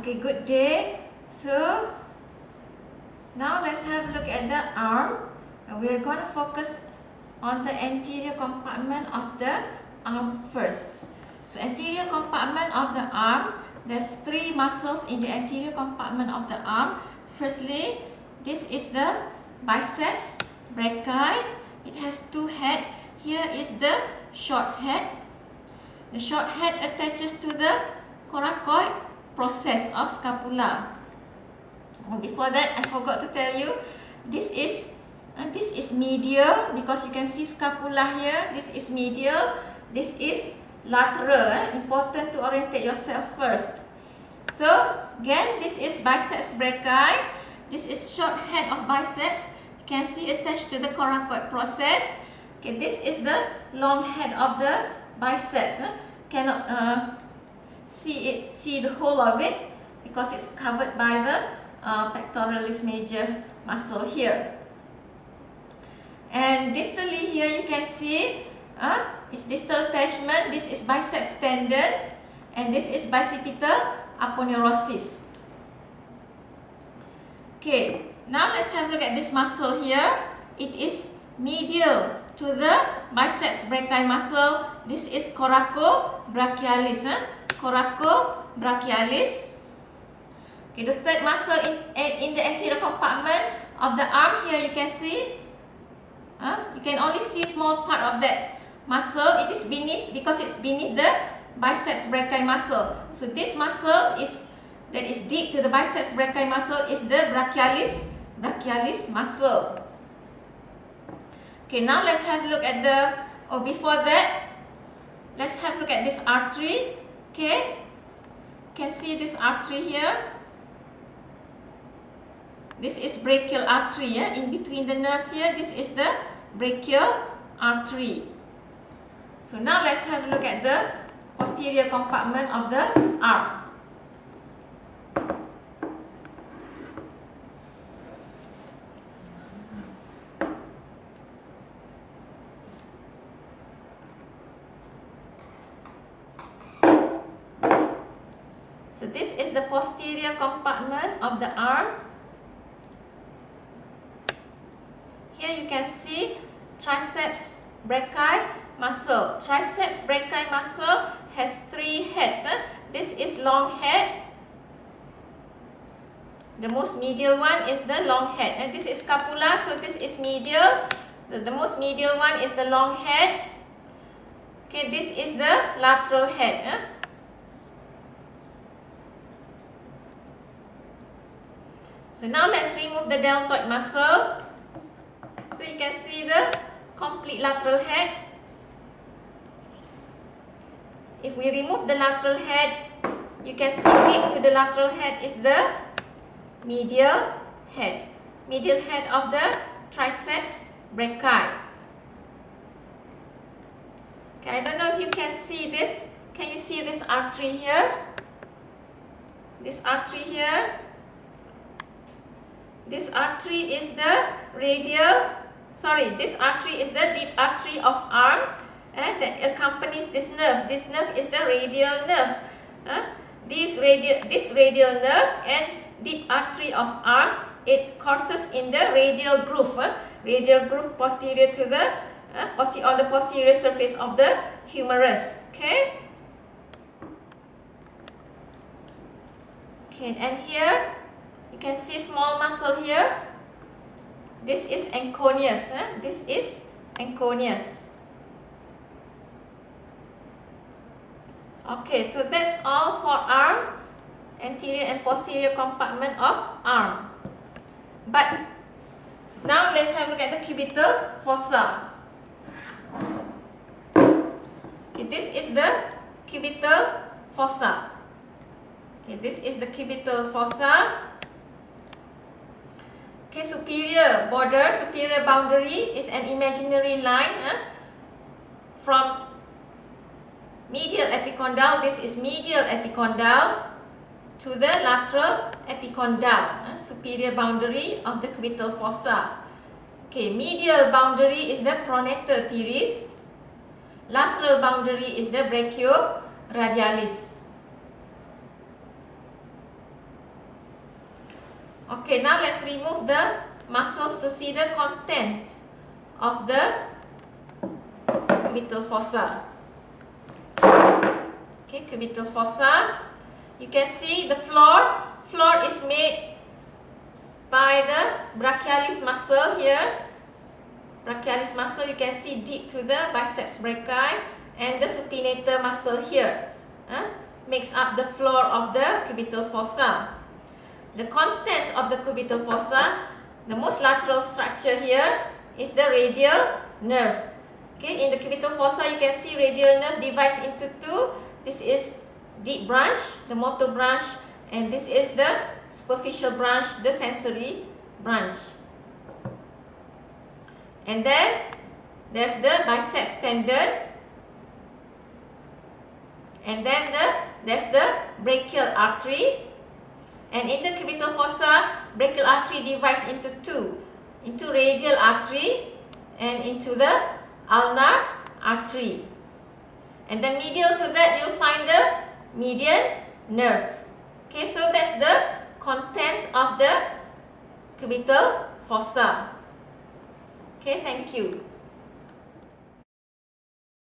Okay, good day. So now let's have a look at the arm. We're going to focus on the anterior compartment of the arm first. So anterior compartment of the arm, there's three muscles in the anterior compartment of the arm. Firstly, this is the biceps brachii. It has two heads. Here is the short head. The short head attaches to the coracoid process of scapula. Before that, I forgot to tell you, this is medial, because you can see scapula here. This is medial. This is lateral. Important to orientate yourself first. So again, this is biceps brachii. This is short head of biceps. You can see attached to the coracoid process. Okay, this is the long head of the biceps. Cannot see the whole of it because it's covered by the pectoralis major muscle here. And distally here you can see it's distal attachment. This is biceps tendon and this is bicipital aponeurosis. Okay, now let's have a look at this muscle here. It is medial to the biceps brachii muscle. This is coracobrachialis. Coracobrachialis. Okay, the third muscle in the anterior compartment of the arm here, you can see. You can only see small part of that muscle. It is beneath, because it's beneath the biceps brachii muscle. So this muscle that is deep to the biceps brachii muscle is the brachialis muscle. Okay, now let's have a look at before that, let's have a look at this artery. Okay, you can see this artery here. This is brachial artery, in between the nerves here. This is the brachial artery. So now let's have a look at the posterior compartment of the arm. So this is the posterior compartment of the arm. Here you can see triceps brachii muscle. Triceps brachii muscle has three heads. This is long head. The most medial one is the long head. And this is scapula, so this is medial. The most medial one is the long head. Okay, this is the lateral head. So now let's remove the deltoid muscle. So you can see the complete lateral head. If we remove the lateral head, you can see deep to the lateral head is the medial head. Medial head of the triceps brachii. Okay, I don't know if you can see this. Can you see this artery here? This artery here. This artery is the this artery is the deep artery of arm that accompanies this nerve. This nerve is the radial nerve. This radial nerve and deep artery of arm, it courses in the radial groove. Radial groove posterior to the on the posterior surface of the humerus. Okay. Okay, and here you can see small muscle here. This is anconeus. This is anconeus. Okay, so that's all for arm, anterior and posterior compartment of arm. But now let's have a look at the cubital fossa. Okay, this is the cubital fossa. Okay, this is the cubital fossa. Okay, superior boundary is an imaginary line from medial epicondyle. This is medial epicondyle to the lateral epicondyle. Superior boundary of the cubital fossa. Okay, medial boundary is the pronator teres. Lateral boundary is the brachioradialis. Okay, now let's remove the muscles to see the content of the cubital fossa. Okay, cubital fossa. You can see the floor. Floor is made by the brachialis muscle here. Brachialis muscle, you can see deep to the biceps brachii, and the supinator muscle here makes up the floor of the cubital fossa. The content of the cubital fossa, the most lateral structure here is the radial nerve. Okay, in the cubital fossa you can see radial nerve divides into two. This is deep branch, the motor branch, and this is the superficial branch, the sensory branch. And then there's the biceps tendon, and then there's the brachial artery. And in the cubital fossa, brachial artery divides into two, into radial artery and into the ulnar artery. And then medial to that you'll find the median nerve. Okay, so that's the content of the cubital fossa. Okay, thank you.